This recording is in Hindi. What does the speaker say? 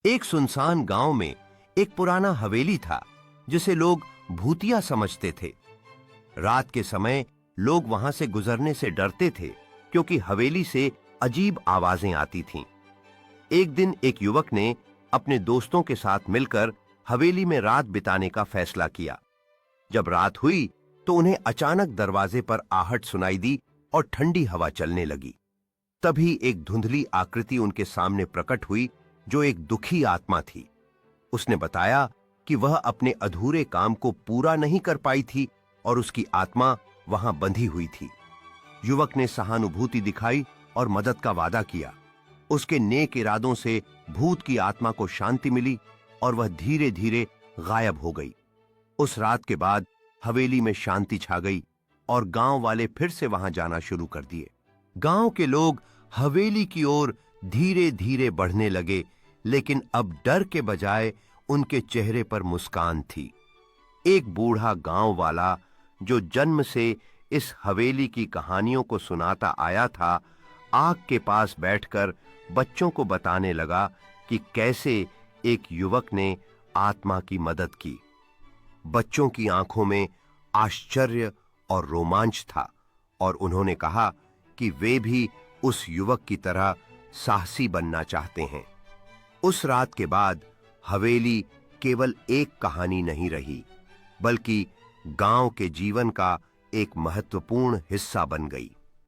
एक सुनसान गांव में एक पुराना हवेली था जिसे लोग भूतिया समझते थे। रात के समय लोग वहां से गुजरने से डरते थे क्योंकि हवेली से अजीब आवाजें आती थीं। एक दिन एक युवक ने अपने दोस्तों के साथ मिलकर हवेली में रात बिताने का फैसला किया। जब रात हुई तो उन्हें अचानक दरवाजे पर आहट सुनाई दी और ठंडी हवा चलने लगी। तभी एक धुंधली आकृति उनके सामने प्रकट हुई जो एक दुखी आत्मा थी। उसने बताया कि वह अपने अधूरे काम को पूरा नहीं कर पाई थी और उसकी आत्मा वहां बंधी हुई थी। युवक ने सहानुभूति दिखाई और मदद का वादा किया। उसके नेक इरादों से भूत की आत्मा को शांति मिली और वह धीरे धीरे गायब हो गई। उस रात के बाद हवेली में शांति छा गई और गांव वाले फिर से वहां जाना शुरू कर दिए। गांव के लोग हवेली की ओर धीरे धीरे बढ़ने लगे, लेकिन अब डर के बजाय उनके चेहरे पर मुस्कान थी। एक बूढ़ा गांव वाला जो जन्म से इस हवेली की कहानियों को सुनाता आया था, आग के पास बैठकर बच्चों को बताने लगा कि कैसे एक युवक ने आत्मा की मदद की। बच्चों की आंखों में आश्चर्य और रोमांच था और उन्होंने कहा कि वे भी उस युवक की तरह साहसी बनना चाहते हैं। उस रात के बाद हवेली केवल एक कहानी नहीं रही, बल्कि गांव के जीवन का एक महत्वपूर्ण हिस्सा बन गई।